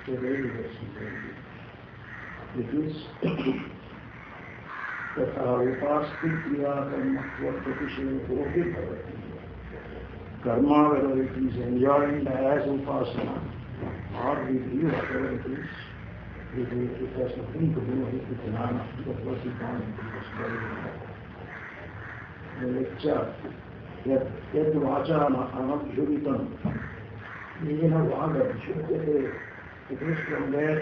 It is तथा उपास्ति क्रिया कर्मत्वप्रतिषेधोऽपि भवति. Karma, whether it is enjoined as upasana or vidhi, whatever it is, it has nothing to do with jnana. That was the point in the lecture. Yad vachana anabhyuritam. Yena vagabhyurite. It is from where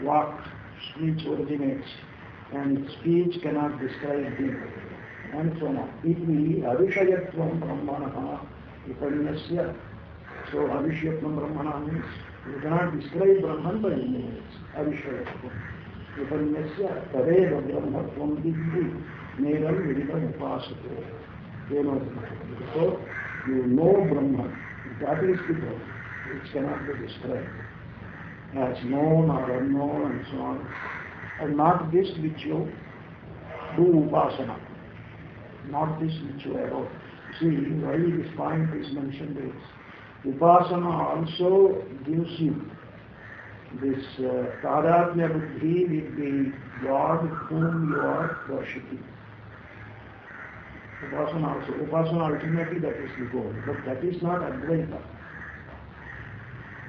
vak, speech originates, and speech cannot describe him, and so on. Iti avishayatvam brahmanaha upanyasya. So avishayatvam brahmana means you cannot describe Brahman by any means. Avishayatvam upanyasya tadeva brahmatvam vidhi nedam vidham upasate. So you know Brahman. That is the Brahman, which cannot be described as known or unknown and so on. And not this which you do upasana, not this which you evoke. See, why this point is mentioned is, upasana also gives you this tadatmya buddhi with the God whom you are worshipping. Upasana ultimately that is the goal, but that is not Advaita.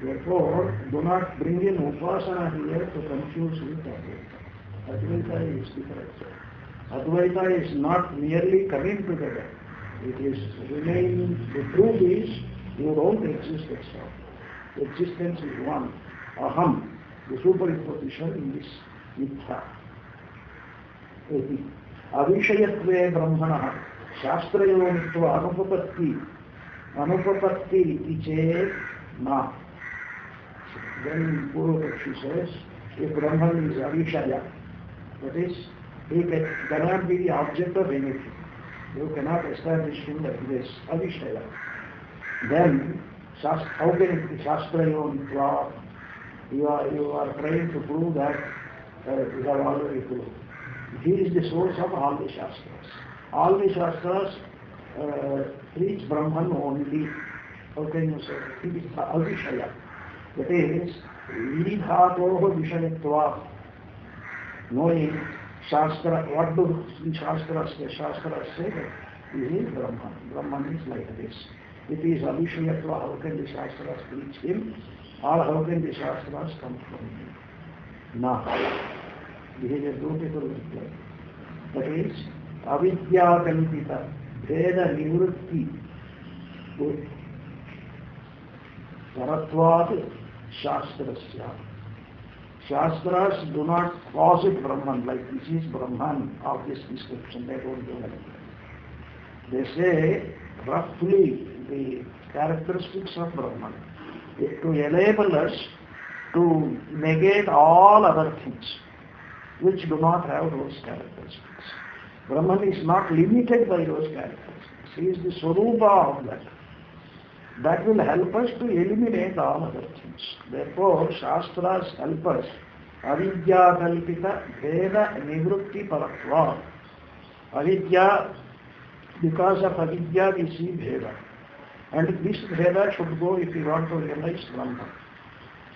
Therefore, do not bring in upasana here to confuse with Advaita. Advaita is different. Advaita is not merely coming together. It is remaining. The truth is, you don't exist at all. Existence is one. Aham, the superimposition is mithya. Avishayatve brahmana shastrayomitva anupapatti iti chet na. Then Purvapakshi says, if Brahman is avishaya, that is, he cannot be the object of anything. You cannot establish him like this, avishaya. Then, how can it be shastrayomitva? You are trying to prove that you have already proved. He is the source of all the Shastras. All the Shastras preach Brahman only. How can you say? He is avishaya. That is, vidhatoho vishayatva. Knowing Shastra, what do the Shastras say? Shastras say that he is Brahman. Brahman is like this. It is avishayatva. How can the Shastras preach him? Or how can the Shastras come from him? Na. This is a beautiful reply. That is, avidya kalpita veda nivrutti paratvat shastrasya. Shastras do not posit Brahman like this is Brahman of this description. They don't do that. They say roughly the characteristics of Brahman to enable us to negate all other things which do not have those characteristics. Brahman is not limited by those characteristics. He is the Swarupa of that. That will help us to eliminate all other things. Therefore, Shastras help us. Avidya kalpita veda nivrutti paratva. Avidya, because of avidya we see Veda. And this Veda should go if we want to realize Brahman.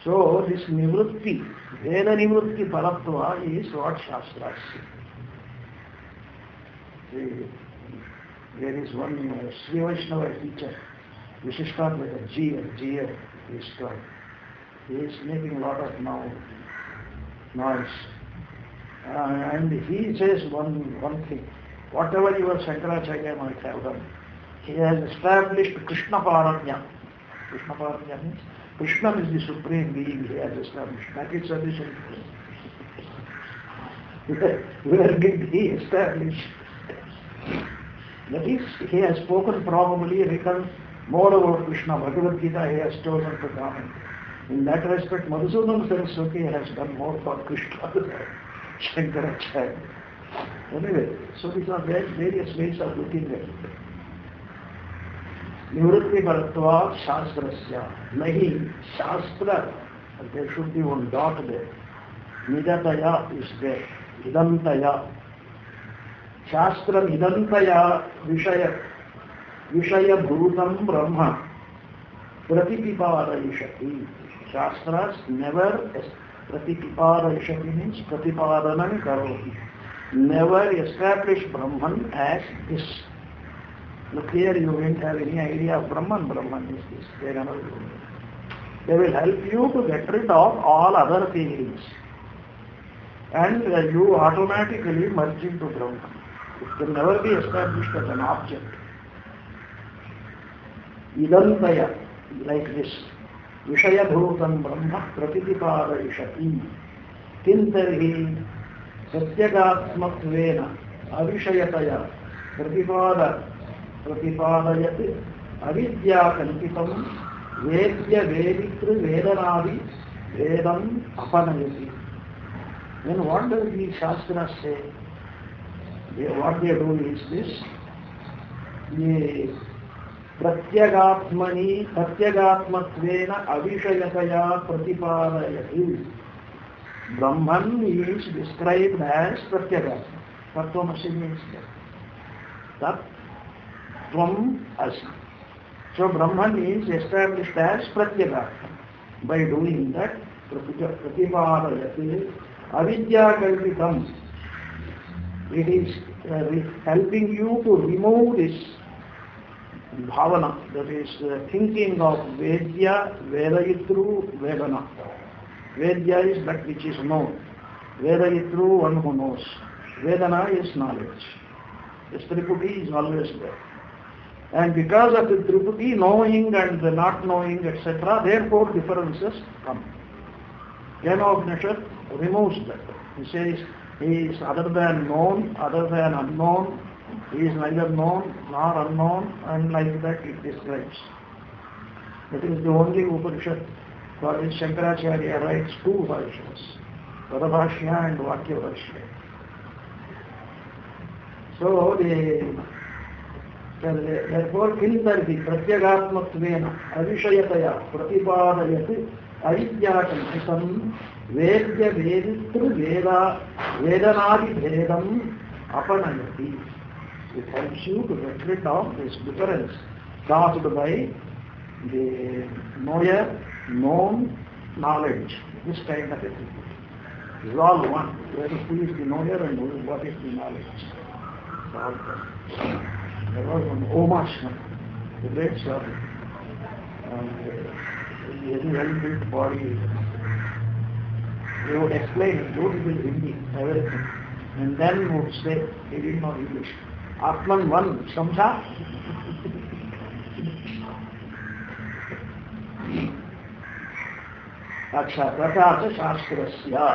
So this nivrutti, Veda nivrutti paratva is what Shastras say. There is one Sri Vaishnava teacher, Vishishthadvaita, GF is called. He is making a lot of noise. And he says one thing, whatever your Shankaracharya might have done, he has established Krishna Paranya. Krishna Paranya means Krishna is the supreme being he has established. That is sufficient. Where did he establish? That is, he has spoken probably, written more about Krishna. Bhagavad Gita he has chosen to comment. In that respect, Madhusudan Saraswati has done more for Krishna than Shankaracharya. Anyway, so these are various ways of looking at it. Nivrutti Bharatva Shastrasya. Nahi, Shastra, there should be one dot there. Nidataya is there. Idantaya. Shastra Idantaya Vishaya Bhutam Brahma Pratipipadayishati. Shastras never Pratiparayashati means Pratipadanam Karoti. Never establish Brahman as this. Look here, you won't have any idea of Brahman. Brahman is this. They will help you to get rid of all other feelings. And you automatically merge into Brahman. It can never be established as an object. Idantaya, like this. Vishayabhutam Brahma Pratitiparayashati. Kintarhi Satyagatmatvena Avishayataya Pratipadayat Avidya Kalpitam Vedya Veditru Vedanadi Vedam Apanayati. Then what does the Shastras say? What they do is this. Pratyagatmani Pratyagatmatvena Avishayataya Pratipadayati. Brahman is described as Pratyagatma. Tattvamasi means that. Tvam Asi. So Brahman is established as Pratyagatma. By doing that, Pratipadayati Avidya Kalpitam. It is helping you to remove this bhavana, that is thinking of Vedya, Vedayitru, Vedana. Vedya is that which is known. Vedayitru, one who knows. Vedana is knowledge. This Triputi is always there. And because of the Triputi, knowing and the not knowing, etc., therefore differences come. Jnana removes that. He says, he is other than known, other than unknown, he is neither known nor unknown, and like that it describes. That is the only Upanishad for which Shankaracharya writes two versions, Padabhashya and Vakyabhashya. So, therefore, Kintarhi Pratyagatmatvena Avishayataya Pratipadayati Avidyakalpitam Vedya Veditru Vedanadi Vedam Apanayati. It helps you to get rid of this difference caused by the knower, known knowledge. This kind of a thing. It is all one. Who is the knower and what is the knowledge? There was one Omashna, the great sadhu, and very well-built body. They would explain in beautiful Hindi, everything. And then would say, he didn't know English. Atman one, samjha? Acha, Pratata Shastrasya.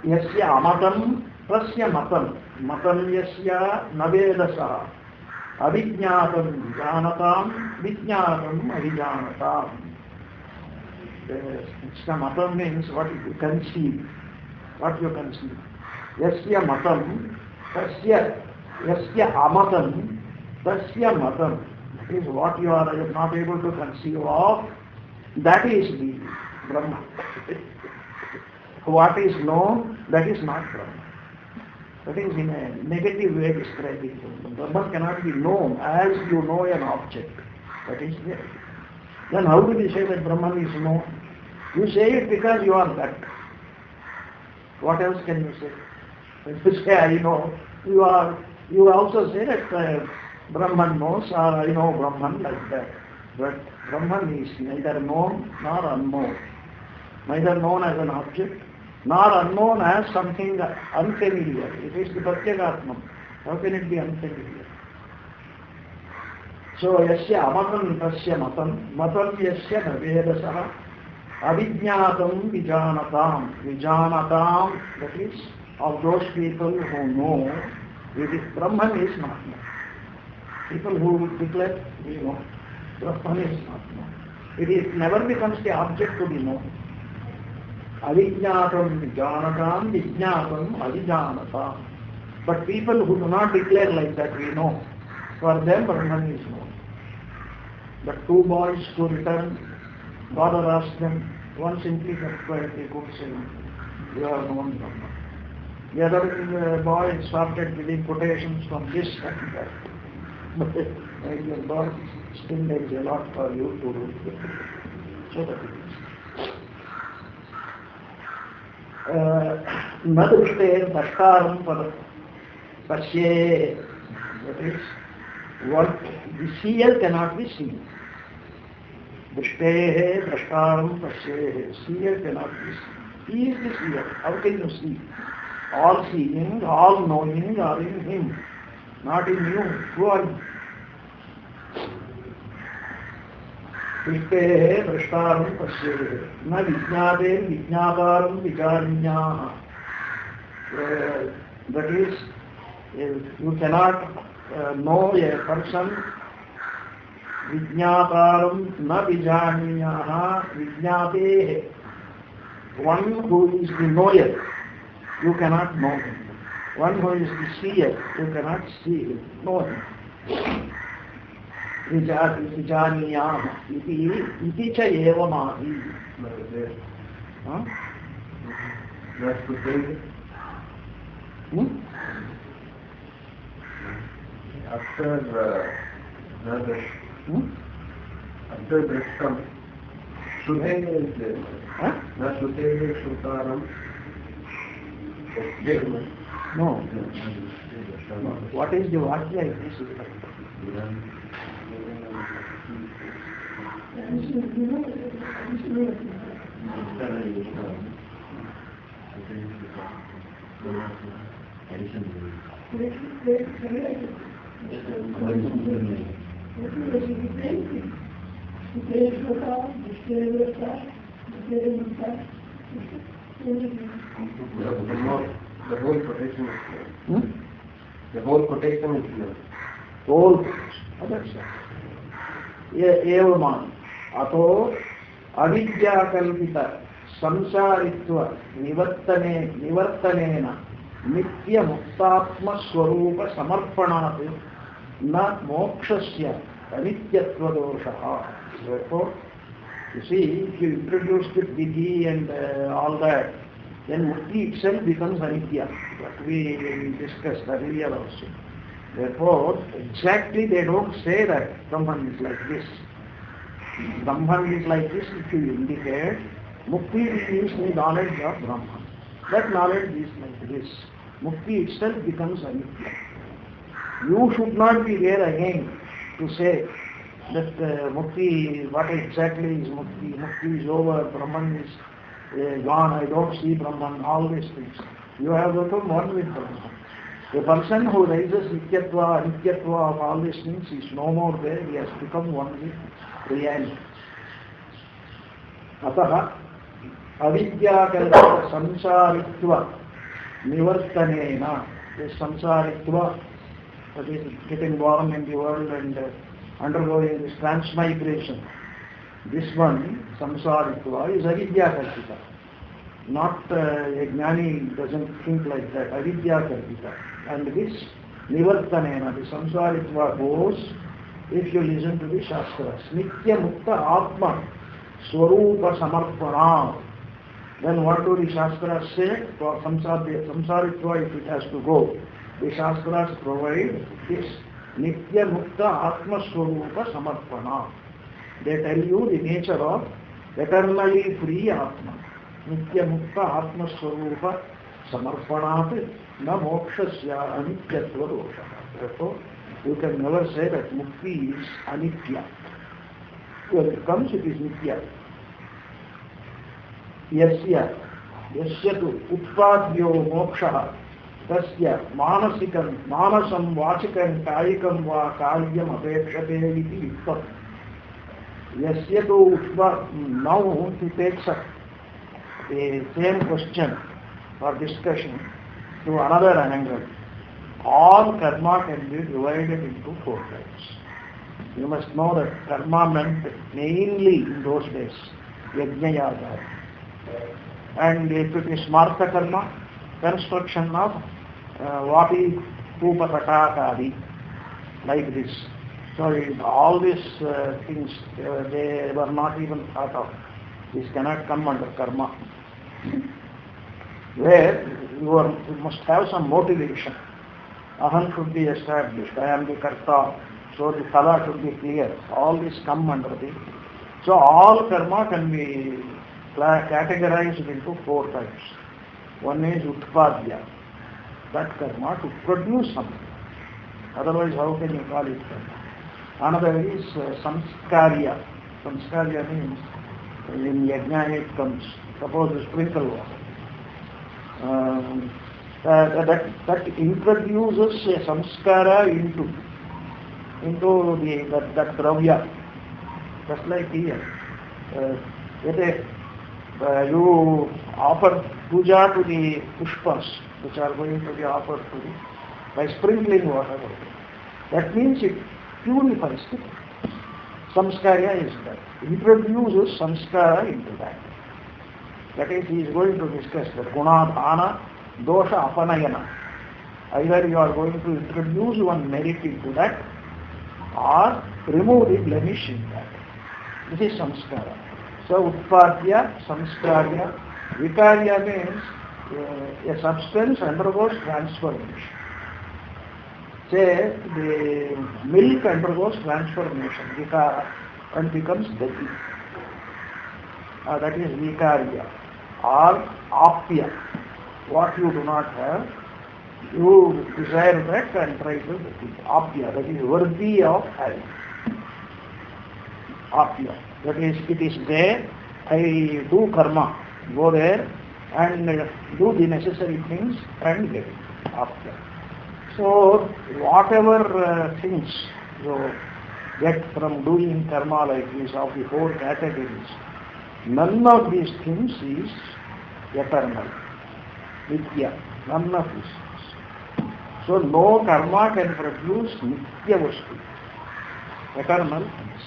Yasya amatam, prasya matam. Matam yasya navedasaha. Avijñātam vijñānatam, vijñātam avijñānatam. Matam means what you conceive. What you conceive. Yasya matam, tasya amatam, tasya matam. That is what you are not able to conceive of. That is the Brahma. What is known, that is not Brahma. That is in a negative way describing. Brahman cannot be known as you know an object. That is there. Then how do we say that Brahman is known? You say it because you are that. What else can you say? When you say I know, you also say that Brahman knows, or I know Brahman like that. But Brahman is neither known nor unknown. Neither known as an object, nor unknown as something unfamiliar. It is the Pratyagatma. How can it be unfamiliar? So, yasya amatam tasya matam, matam yasya navedasaha, avijñātam vijānatam. Vijānatam, that is, of those people who know, Brahman is not known. People who declare, we know, Brahman is not known. It never becomes the object to be known. Avijñātam vijānatam, vijñātam avijānatam. But people who do not declare like that, we know. For them, Brahman is known. The two boys to return, father asked them, one simply kept quiet, they could say, you are known Brahman. The other boy started giving quotations from this and that. But my dear boy, still there is a lot for you to do. So that it is. Nadrushte Dashkaram Pasye, that is, what the seer cannot be seen. Drishte Dashkaram Pasye, seer cannot be seen. He is the seer. How can you see? All seeing, all knowing are in him, not in you. Who are you? Drishte Dashkaram Pasye, na Vijnade Vijnavaram Vikarnyaha. That is, you cannot know a person. Vijnavaram na Vijanyaha Vijnate. One who is the knower, you cannot know him. One who is the seer, you cannot see him, know him. Vijaniyama iti cha eva mahi. That's the thing. After after Drishtam, Shudhena is there. Na Shudhena Shutaram. No. What is the Vakya? It is The whole quotation is clear. The whole quotation is clear. Whole एवमान अतो अविद्याकल्पित संसारित्व निवर्तनेन नित्य मुक्तात्म स्वरूप समर्पणात् न मोक्षस्य अनित्यत्व दोषः. Therefore, you see, if you introduce the vidhi and all that, then mukti itself becomes anitya. But we discussed earlier also. Therefore, exactly they don't say that Brahman is like this. Brahman is like this if you indicate. Mukti is the knowledge of Brahman. That knowledge is like this. Mukti itself becomes anitya. You should not be there again to say that mukti, what exactly is mukti? Mukti is over, Brahman is gone, I don't see Brahman, all these things. You have become one with Brahman. A person who raises nityatva, anityatva of all these things is no more there, he has become one with reality. Ataha avidyakalpa samsaritva nivartanena. This samsaritva, that is getting born in the world and undergoing this transmigration. This one, samsaritva, is avidyakalpita. Not a jnani doesn't think like that. Avidyakalpita. And this nivartanena, the samsaritva goes if you listen to the Shastras. Nitya Mukta Atma Swarupa Samarpana. Then what do the Shastras say? For samsaritva, if it has to go, the Shastras provide this Nitya Mukta Atma Swarupa Samarpana. They tell you the nature of eternally free Atma. Nitya Mukta Atma Swarupa Samarpanat na mokshasya anityatva dosha. Therefore, you can never say that mukti is anitya. When it comes, it is nitya. Yasya tu utpadyo moksha tasya manasam vachikam kayikam va kalyam apekshate iti utpat. Yasya tu utpa. Now he takes up the same question or discussion to another angle. All karma can be divided into 4 types. You must know that karma meant mainly in those days yajna. And if it is smartha karma, construction of vapi pupa tatakadi, like this. So all these things, they were not even thought of. This cannot come under karma. Where you must have some motivation. Aham should be established. I am the karta. So the phala should be clear. All this come under the So all karma can be categorized into 4 types. One is utpadya, that karma to produce something. Otherwise, how can you call it karma? Another is samskarya. Samskarya means in yajna it comes. Suppose you sprinkle water. That introduces a samskara into that dravya. Just like here. You offer puja to the pushpas which are going to be offered to you by sprinkling water. That means it purifies it. Samskarya is that. Introduces samskara into that. That is, he is going to discuss the guna, dhana, dosha, apanayana. Either you are going to introduce one merit into that or remove the blemish in that. This is samskara. So, utpadya, samskarya, vikarya means a substance undergoes transformation. Say, the milk undergoes transformation, vikara, and becomes dati. That is vikarya. Or apya, what you do not have, you desire that and try to get it. Apya, that is worthy of having. Apya, that is, it is there, I do karma, go there and do the necessary things and get it. Apya. So, whatever things you get from doing karma like this of the 4 categories, none of these things is eternal. Nitya. None of these things. So no karma can produce nitya vastu. Eternal things.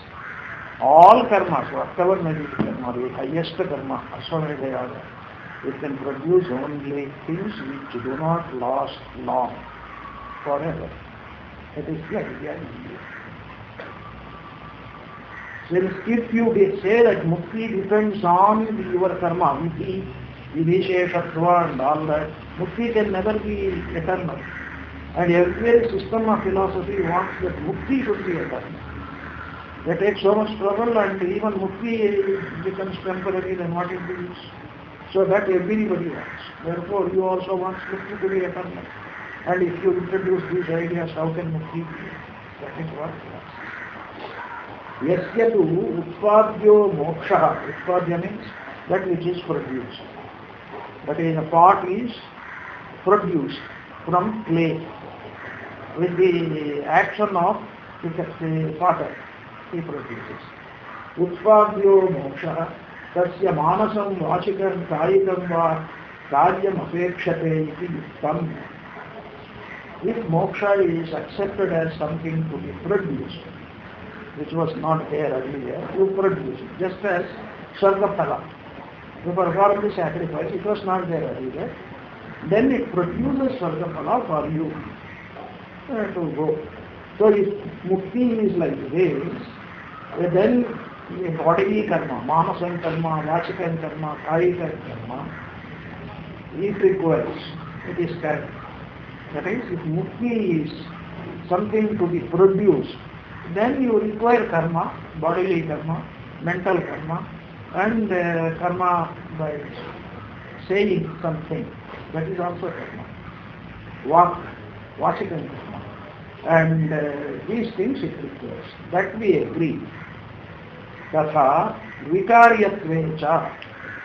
All karmas, whatever may be karma, the highest karma, Aswamedha Yaga, it can produce only things which do not last long, forever. That is the idea. Since if you say that mukti depends on your karma, mukti, vidisheshatva and all that, mukti can never be eternal. And every system of philosophy wants that mukti should be eternal. They take so much trouble and even mukti becomes temporary, then what it is? So that everybody wants. Therefore you also want mukti to be eternal. And if you introduce these ideas, how can mukti be? That is what you want. Yasya tu utpadyo moksha. Utpadya means that which is produced. That is, a pot is produced from clay with the action of the potter. He produces. Utpadyo moksha. Tasya manasam vachikam kayikam va karyam apekshate iti yuktam. If moksha is accepted as something to be produced, which was not there earlier, you produce it. Just as Sargapala. You perform the sacrifice, it was not there earlier. Then it produces Sargapala for you to go. So if mukti is like this, then bodily karma, manasam karma, vachikam karma, kayikam karma, it requires, it is correct. That is, if mukti is something to be produced, then you require karma, bodily karma, mental karma, and karma by saying something. That is also karma. Vachikam karma. And these things it requires. That we agree. Tatha vikaryatvecha.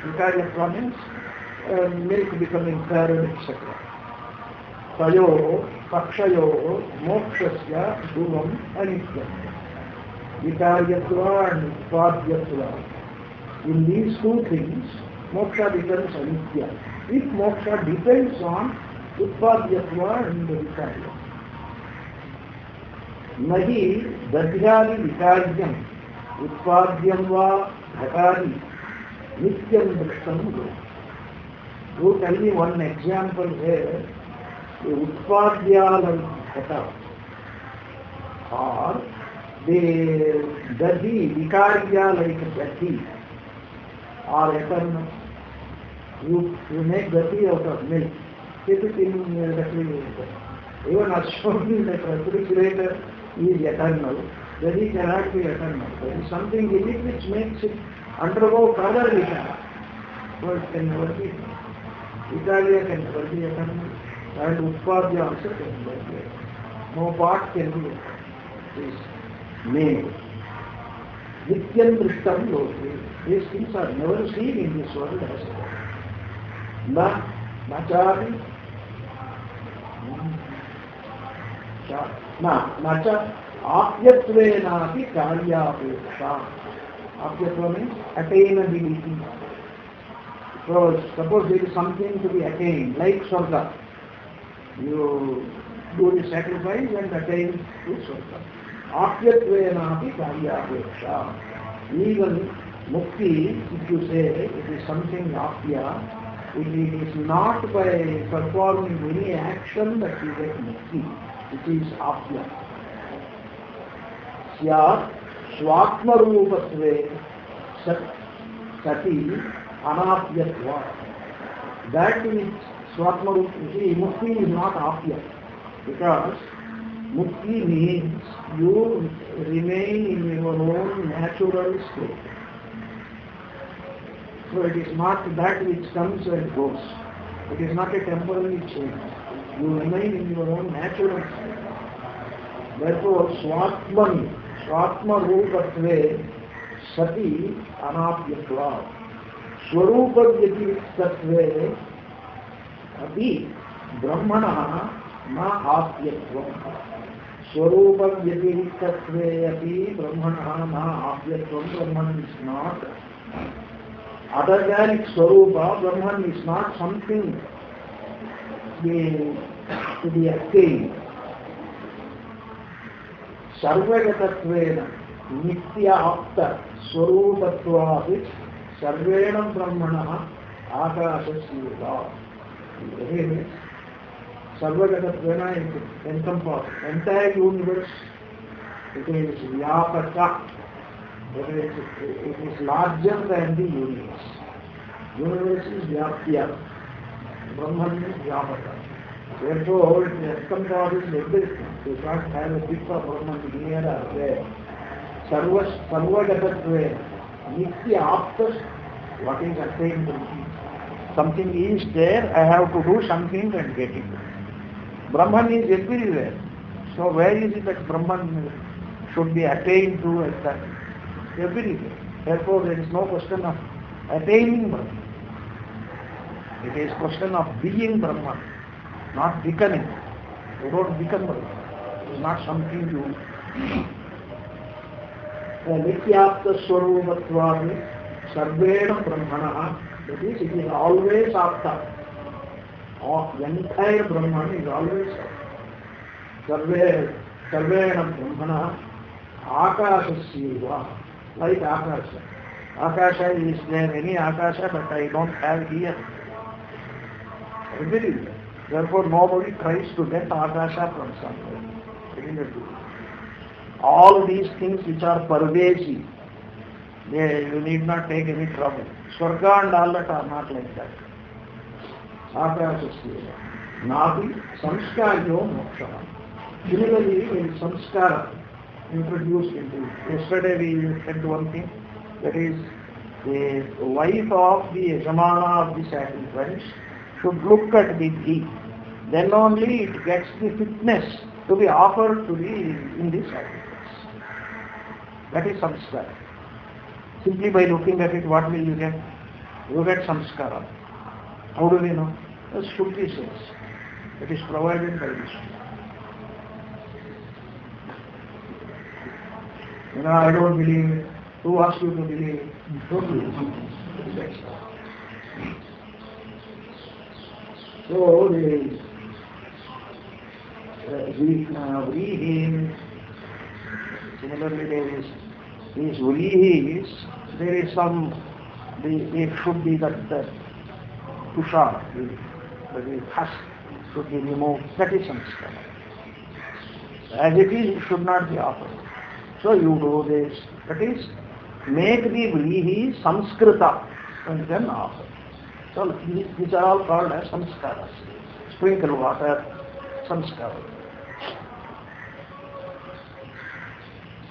Vikaryatva means milk becoming curd, etc. Tayo, pakshayo, mokshasya, dhuvam, anityam. Vikaryatva and utpadyatva. In these 2 things, moksha becomes anitya. If moksha depends on utpadyatva and vikarya. Nahi dadhyali vikaryam, utpadyam va bhatari, nityam drishtam go. You tell me one example where the utpadya like bhata or the dadi, vikarya like dadi are eternal. You make dadi out of milk, keep it in the refrigerator. Even assuming that refrigerator is eternal, then he cannot be eternal. There is something in it which makes it undergo further vichara. So it can never be. Vikarya can never be eternal, and Utpadya also can never be eternal. No part can be eternal. It is made. Nityam Drishtam Loke. These things are never seen in this world as well. Nachari. Nacha Apyatvenapi Karyapeksha. Apyatva means attainability. So suppose there is something to be attained, like Swarga. You do the sacrifice and attain to Swarga. Apyatvenapi Karyapeksha. Even Mukti, if you say it is something apya, it is not by performing any action that you get Mukti. It is apya. Syat Swatma Rupatve Sati Anapyatva. That is Swatma Rupa. See, Mukti is not apya. Because Mukti means you remain in your own natural state. So it is not that which comes and goes. It is not a temporary change. You remain in your own natural state. Therefore, Swatmani, Swatma Rupatve Sati Anapyatva. Swarupa Vyatirittatve Api Brahmana Na Apyatvam. Swarupa Vyatirittatve Api Brahmana Na Apyatvam. Brahman is not. Other than Swarupa, Brahman is not something to be attained. Sarvagatatvena Nitya Apta Swarupatvapi Sarvena Brahmana Akasasya. Sarvagatatvena encompasses entire universe. It is Vyapaka. It is larger than the universe. Universe is Vyapya. Brahman is Vyapaka. Therefore, it encompasses everything. You can't have a bit of Brahman here or there. Sarvagatatve, Nitya Aptas, what is attained to me? Something is there, I have to do something and get it. Brahman is everywhere. So where is it that Brahman should be attained to at that? Everywhere. Therefore, there is no question of attaining Brahman. It is question of being Brahman, not becoming. You don't become Brahman. It is not something you... Nityapta Swarupatvami Sarvena Brahmana. That is, it is always Apta. The entire Brahman is always Apta. Sarvena Brahmana Akasasya. Like Akasha. Akasha is there, any Akasha, but I don't have here. Everywhere. Therefore, nobody tries to get Akasha from somewhere. All these things which are pervasive, you need not take any trouble. Swarga and all that are not like that. Akasasya. Nabi samskaryo moksha. Similarly, when samskara introduced into it. Yesterday we said one thing, that is, the wife of the Yajamana of the sacrifice should look at the ghee. Then only it gets the fitness to be offered to in the sacrifice. That is samskara. Simply by looking at it, what will you get? You get samskara. How do we know? The Shruti says. It is provided by this. I don't believe it. Who asked you to believe it? Don't believe it. So, similarly there is these vrihis, there is some, it should be that tushar, the husk should be removed. That is samskara. As it is, it should not be offered. So you do this. That is, make the vrihi samskrita and then offer. So these are all called as samskaras. Sprinkle water, samskara.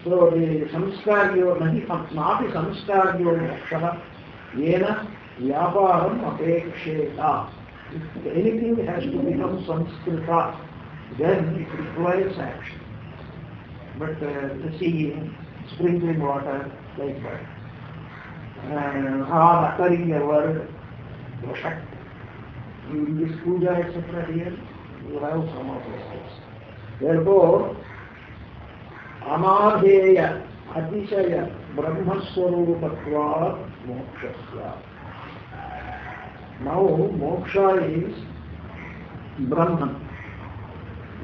So the samskaryo nahi samskaryo moksha yena vyaparam apeksheta. If anything has to become samskrita, then it requires action. But the seeing, sprinkling water, like that, and uttering a word, dosha. In this puja, etc., here, you have some of these things. Therefore, Amadheya, Atishaya, Brahmaswarupatvat Mokshasya. Now, moksha is Brahman.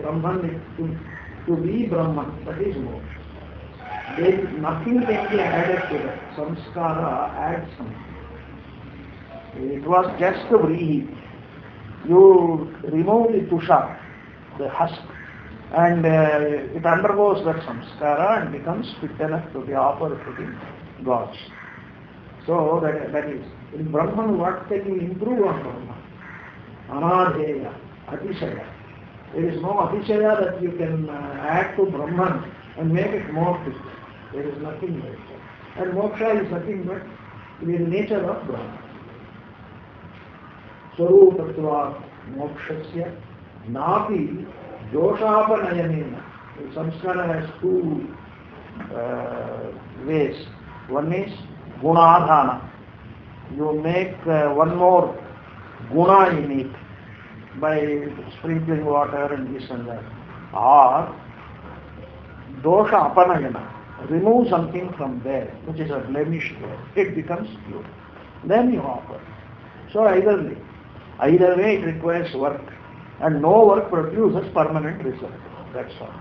Brahman is to be Brahman, that is moksha. Then nothing can be added to that. Samskara adds something. It was just a vrihi. You remove the tusha, the husk, and it undergoes that samskara and becomes fit enough to be offered to the gods. So that is, in Brahman, what can you improve on Brahman? Anadheya, Atishaya. There is no Atishaya that you can add to Brahman and make it more fit. There is nothing like that. And moksha is nothing but the nature of Brahman. Swarupatva mokshasya napi doshapanayamena. The samskara has two ways. One is gunadhana. You make one more guna in it by sprinkling water and this and that. Or dosha apanayana. Remove something from there, which is a blemish there. It becomes pure. Then you offer. So either way it requires work, and no work produces permanent result. That's all.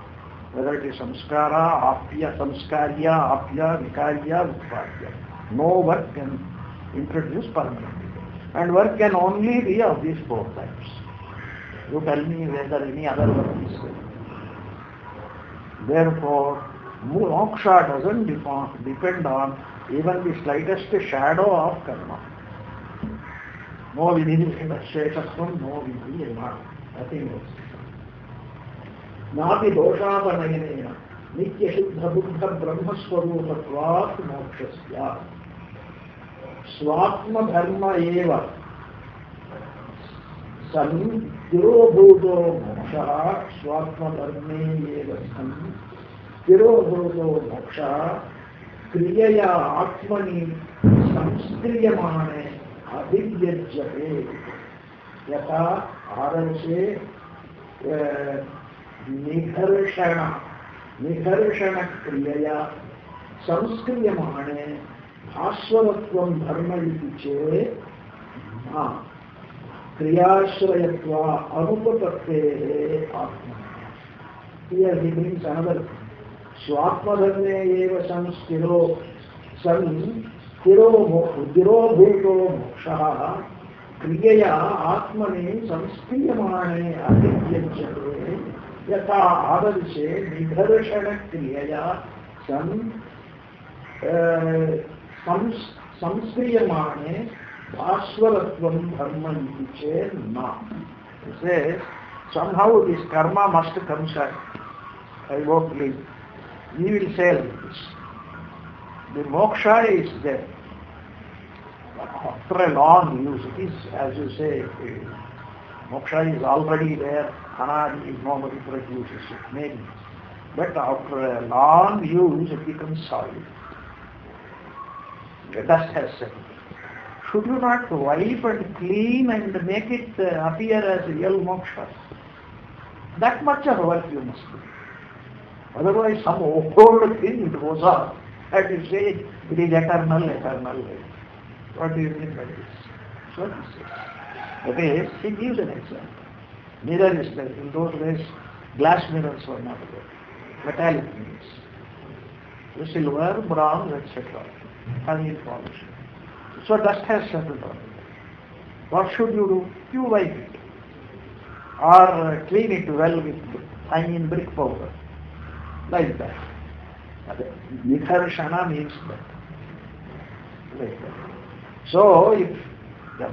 Whether it is samskara, apya, samskarya, apya, vikarya, utpadya. No work can introduce permanent result. And work can only be of these four types. You tell me whether any other work is there. Therefore, moksha doesn't depend on even the slightest shadow of karma. No vidhi sheshatvam, no vidhi nothing else. Napi doshapanayana nitya shuddha buddha brahmaswarupatvat mokshasya. Swatma dharma eva san tirobhuto moksha. Swatma dharme eva san tirobhuto moksha. Kriyaya atmani samskriyamane abhidyajyate yata arashe निघर्षण क्रियया संस्क्रियमाणे भास्वरत्वं धर्म इति चेत् क्रियाश्रयत्वा अनुपपत्तेः आत्मा. Here he brings another स्वात्मधर्मे एव संस्थिरो सन् तिरोभूतो मोक्षः क्रियया आत्मनि संस्क्रियमाणे अभिद्यज्यते यथा आदर्शे निघर्षण क्रियया संस्क्रियमाणे भास्वरत्वं धर्म इति चेत् न. He says somehow this karma must come back. I won't believe. We will say this. The moksha is there. After a long use, it is, as you say, moksha is already there. Anadi is nobody produces it, maybe. But after a long use, it becomes solid. The dust has settled. Should you not wipe and clean and make it appear as real moksha? That much of work you must do. Otherwise, some old thing it goes on. And you say it is eternal. What do you mean by this? So this is. Okay, he gives an example. Mirror is there. In those days, glass mirrors were not there. Metallic mirrors. The silver, bronze, etc. Honey polish. So dust has settled on it. What should you do? You wipe it. Or clean it well with fine brick powder. Like that. Nikharshana means that. Like that. So, if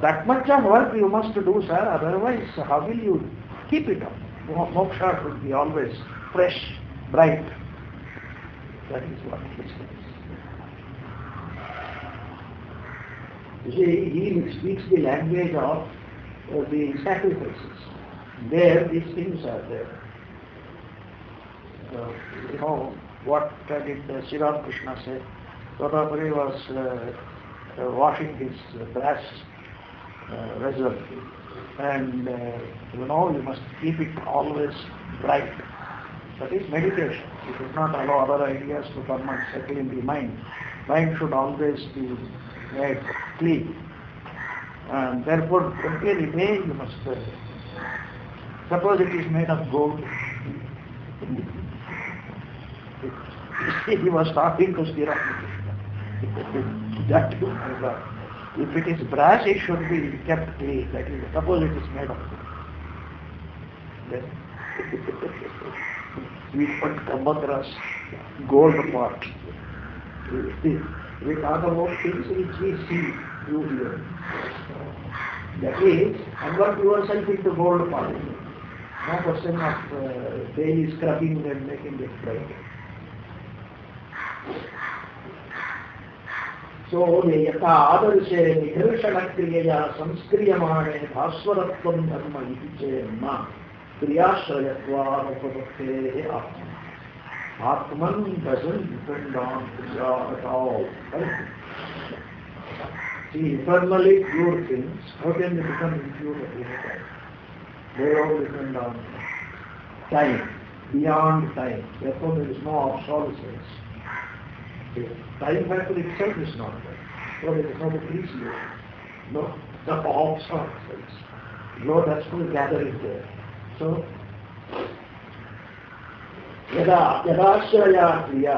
that much of work you must do, sir, otherwise how will you keep it up? Moksha should be always fresh, bright. That is what he says. You see, he speaks the language of the sacrifices. There, these things are there. You know, what did Sri Ramakrishna say? Totapuri was washing his brass vessel, and you know, you must keep it always bright. That is meditation. You should not allow other ideas to come and settle in the mind. Mind should always be made clean. And therefore, every day you must suppose it is made of gold. He was talking to Sri Ramakrishna. That is my God. If it is brass, it should be kept clean. That is, suppose it is made of gold. Then we put Kambadras, gold pot. We talk about things which we see through here. That is, convert yourself into gold pot. No question of daily scrubbing and making it bright. So, यथा आदर्शे निघर्षणक्रियया संस्क्रियमाणे भास्वरत्वं धर्म इति चेन्न क्रियाश्रयत्वानुपपत्तेः आत्मा. Atman doesn't depend on Kriya at all. See, eternally pure things, how can they become impure at any time? They all depend on time, beyond time. Therefore, there is no obsolescence. The time factor itself is not there. So there is no depreciation, no obsolescence. No natural gathering there. So, यदाश्रया क्रिया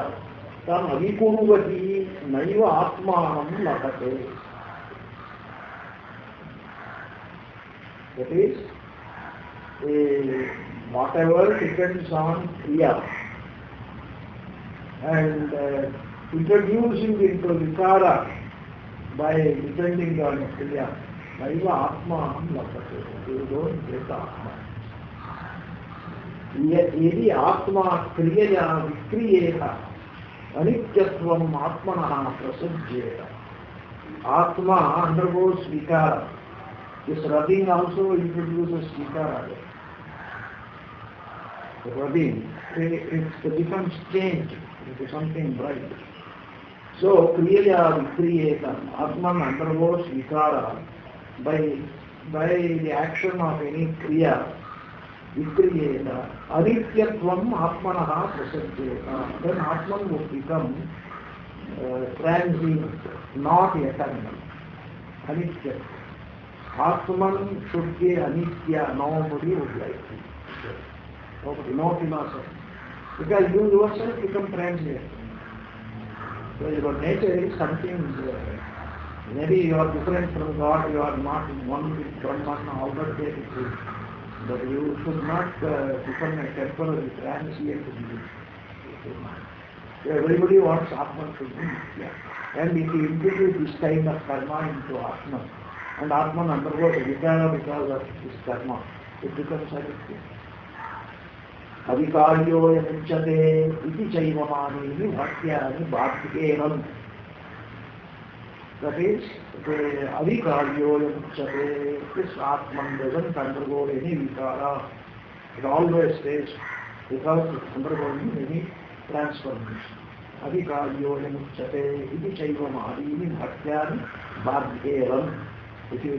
तम अविकुर्वती नैव आत्मानं लभते. That is, whatever depends on kriya and introducing into vikara by depending on kriya, naiva atmanam labhate. You don't get atma. यदि आत्मा क्रियया विक्रियेत अनित्यत्वम् आत्मनः प्रसज्येत. Atma undergoes vikara. This rubbing also introduces vikara. The rubbing, it becomes changed into something bright. So, kriyaya vikriyeta, Atman undergoes vikara by the action of any kriya. Vikriyeta, anityatvam atmanaha prasajyeta. Then Atman would become transient, not eternal. Anityatvam. Atman should be anitya. Nobody would like it. Nobody, no philosophy. Because you yourself become transient. So your nature is something, maybe you are different from God, you are not one with Brahman, all that they do. But you should not become a temporary transient being. Everybody wants Atman to be. Yeah. And if you introduce this kind of karma into Atman, and Atman undergoes vikara because of this karma, it becomes addictive. Avikaryo yamuchyate iti chaivamani bhatyani bhaktikenam. That is, the avikaryo yamuchyate, this Atman doesn't undergo any vikara. It always stays without undergoing any transformation. Avikaryo yamuchyate iti chaivamani bhatyani bhaktikenam. If you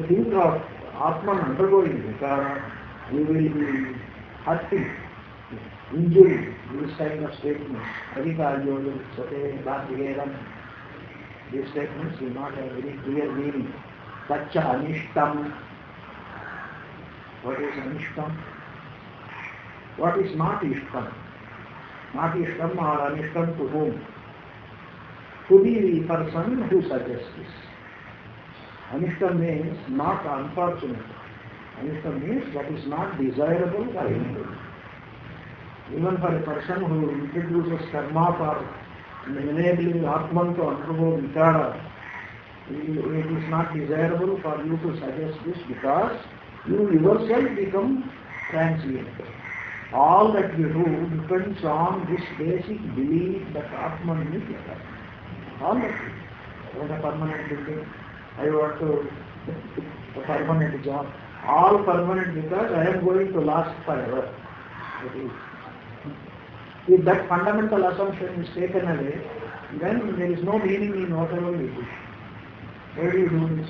think of Atman undergoing vikara, you will be hurting, injuring these kind of statements. Avikaryo yamuchyate bhaktikenam. These statements will not have very clear meaning. Tacha anishtam. What is anishtam? What is not ishtam? Not ishtam or anishtam to whom? To the person who suggests this. Anishtam means not unfortunate. Anishtam means what is not desirable for anybody. Even for a person who introduces karma for enabling Atman to undergo vikara, it is not desirable for you to suggest this because you yourself become transient. All that we do depends on this basic belief that Atman is there. All that. I want a permanent building. I want a permanent job. All permanent because I am going to last forever. If that fundamental assumption is taken away, then there is no meaning in whatever we do. Where do you do this?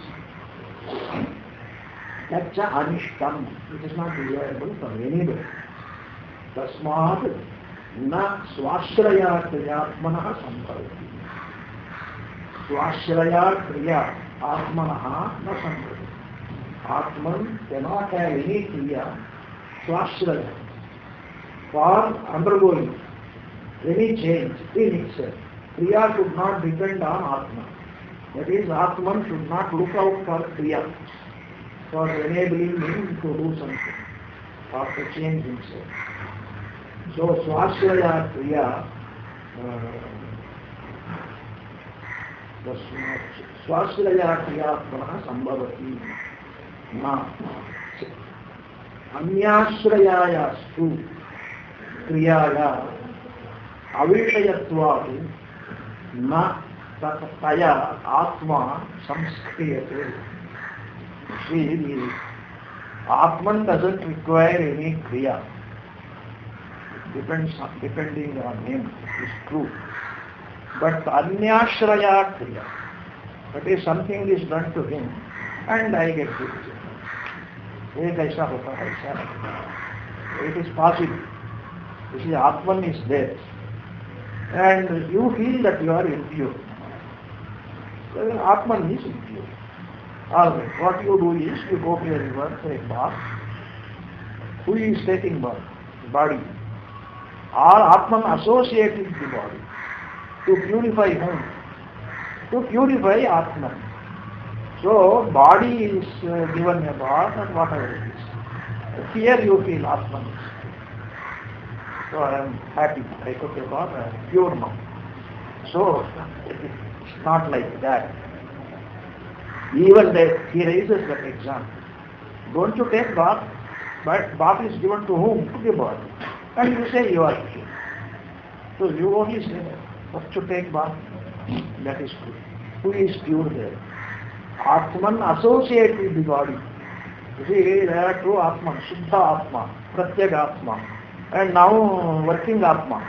That's anishtam. It is not desirable for anybody. Tasmat na swashraya kriyatmanaha sampavati. Swashraya kriya atmanaha na sampavati. Atman cannot have any kriya, swashraya, for undergoing any change in itself. Kriya should not depend on Atman. That is, Atman should not look out for kriya, for enabling him to do something, or to change himself. So, swashraya kriya, swashraya kriyatmanaha sambhavati. Na anyashryayastu kriyaya avishayatvatu na taya atma samskriyate. See, the Atman doesn't require any kriya. Depending on him is true. But anyashraya kriya, that is, something is done to him and I get it. It is possible. You see, Atman is there. And you feel that you are impure. Well, Atman is impure. Alright, what you do is, you go to a river, take bath. Who is taking bath? Body. Or Atman associated with the body. To purify whom? To purify Atman. So, body is given a bath and whatever it is. Here you feel Atman is. So, I am happy. I took a bath, I am pure now. So, it's not like that. Even that, he raises that example. Don't you take bath? But bath is given to whom? To the body. And you say you are pure. So, you only say, what to take bath? That is true. Who is pure there? Atman associated with the body. You see, there are two Atman, Shuddha Atma, Pratyag Atma, and now working Atma.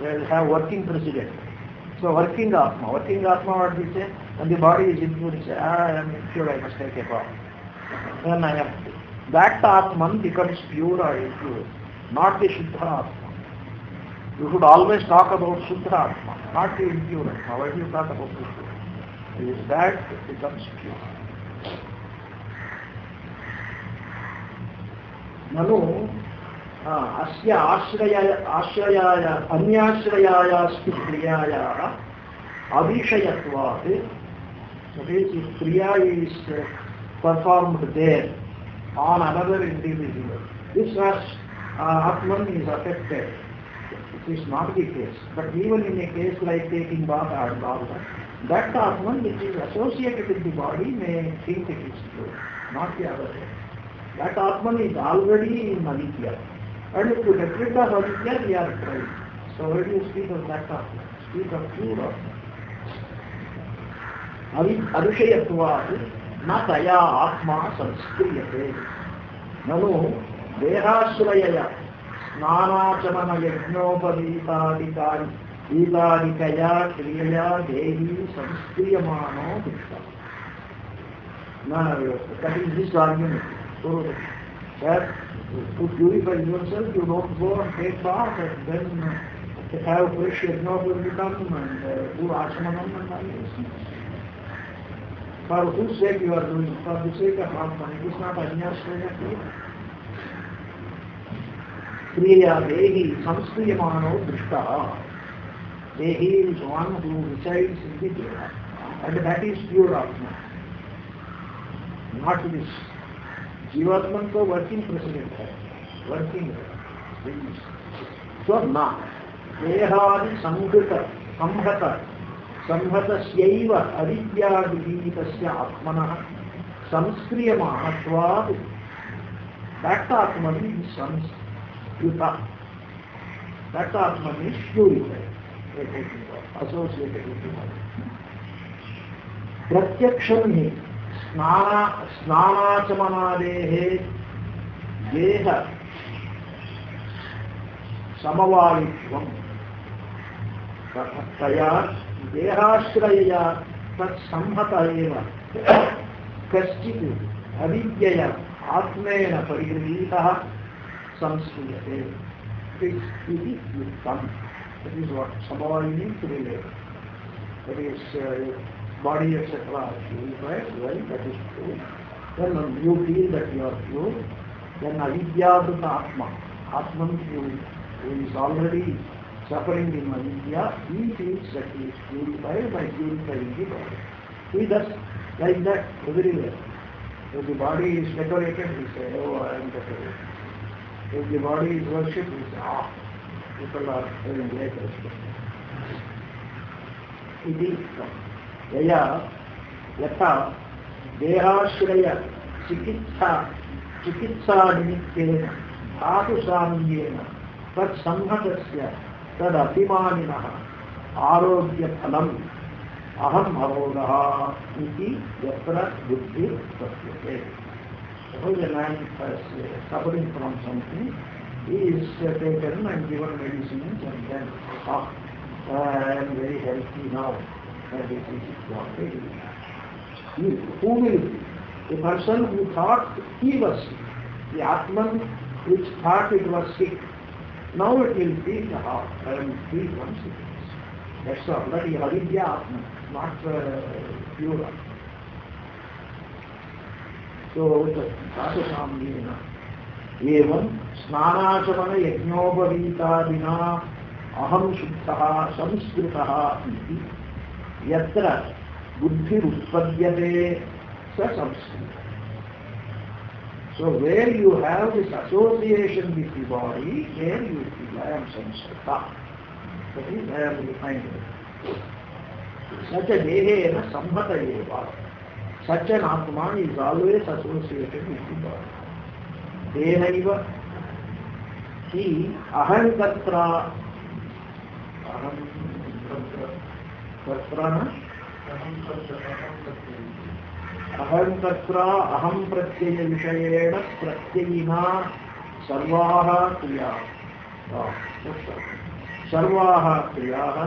They will have working president. So working Atma, what we say? When the body is impure, you say, I am impure, I must take a bath. Then I am. That Atman becomes pure or impure, not the Shuddha Atma. You should always talk about Shuddha Atma, not the impure Atma. Why do you talk about Shuddha? Is that becomes pure. Nanu asya ashrayaya anyashrayaya kriyaya avishayatvat. So if kriya is performed there on another individual, this Atman is affected. It is not the case. But even in a case like taking bath or all that Atman which is associated with the body may think it is pure, not the other way. That Atman is already in Aditya. And if you get rid of Aditya, we are trying. So where do you speak of that Atman? Speak of pure Atman. Avishayatvat na taya atma samskriyate. Nanu dehashrayaya snanachamana yajnopavitadikari Italikaya kriyaya dehi samskriyamano dukta. Now, that is this argument. So, that to purify yourself, you don't go and take bath and then have fresh yajnopavitam and do asmanam and all this. For whose sake you are doing? For the sake of Atman. It is not anyashraya kriya. Kriya dehi samskriyamano dukta. Dehi is one who resides in the Deha, and that is pure Atma. Not this. Jivatman ko working president hai, working things. So na Dehadi samhatasyaiva avidyadvihitasya atmanah samskriyamahatvad. That Atman is Yuta. That Atman is purified, associated with the body. Pratyaksham hi snanachamadehe deha samavayitvam taya dehashrayaya tat samhata eva kaschit avidyaya atmena parigृहीतः samsriyate. It is yuktam. That is what samavaya means to relate. That is body, etc. Right? Well, that is true. Then you feel that you are pure. Then avidyabhuta atma. Atman who is already suffering in avidya, he feels that he is purified by purifying the body. He does like that everywhere. If the body is decorated, he says, oh, I am decorated. If the body is worshipped, he says, people are having great respect. It is yaya yata dehashraya chikitsa nimittena dhatu samyena tat samhatasya tad apimaninaha arogya phalam aham arogaha iti yatra buddhi pratyate. Suppose a man is suffering from something, he is taken and given medicines and then, I am very healthy now. And it is what it is. Who will be? The person who thought he was sick. The Atman which thought it was sick. Now it will feel the heart. I am free from sickness. That's all. That is avidya Atman, not pure. So, dhatu samyena evam snanachamana yajnopavitadina aham shuddhaha samskritaha iti yatra buddhir utpadyate sa samskrita. So where you have this association with the body, there you feel I am samskrita. That is, I am refined. Such a dehena samhata eva. Such an Atman is always associated with the body. Denaiva hi ahankatra aham pratyaya vishayena pratyayina sarvaha kriyaha. Sarvaha kriyaha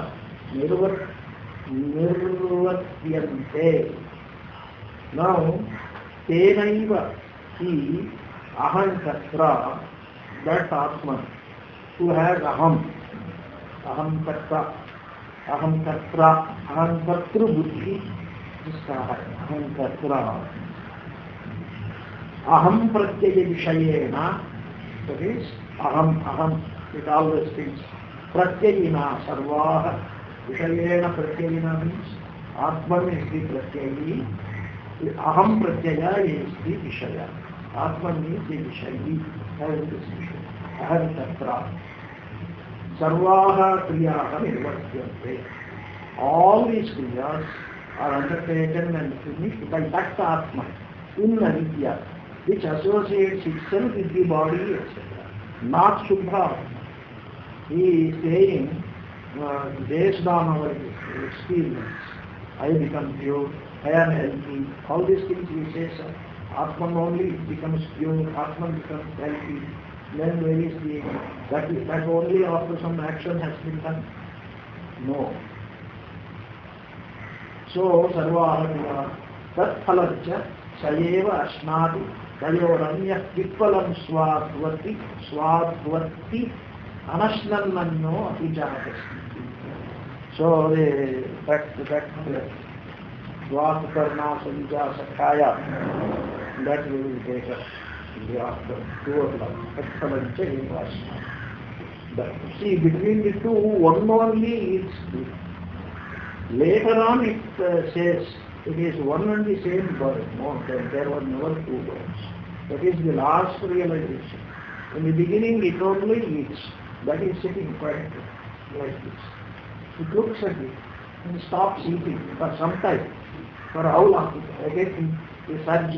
nirvatyante. Now, tenaiva hi ahankatra, that Atman who has aham kartru buddhi, ahankatra aham pratyaya vishayena, that is aham, it always thinks pratyayina sarvaha, vishayena pratyayina means Atman is the pratyayi, aham pratyaya is the vishaya. Atman means the vishayi, has this vishaya. Ahankatra sarvaha kriyaha nirvatyante. All these kriyas are undertaken and finished by that Atman in avidya, which associates itself with the body, etc. Not Subha. He is saying, based on our experience, I become pure, I am healthy. All these things we say, sir. Atman only becomes pure, Atman becomes healthy. Then where is the, that only after some action has been done? No. So, sarvaha tat phalarcha sayeva ashnati tayoranya vippalam swadvati anashnanno apijatasmi. So, that Dvakarna Sanjaya Sakhaya, that we will take up after 2 o'clock. See, between the two, one only is good. Later on it says it is one and the same word. No, there were never 2 words. That is the last realization. In the beginning it only is. That is sitting quiet like this. It looks at it and stops eating for some time. For how long? Again, the surge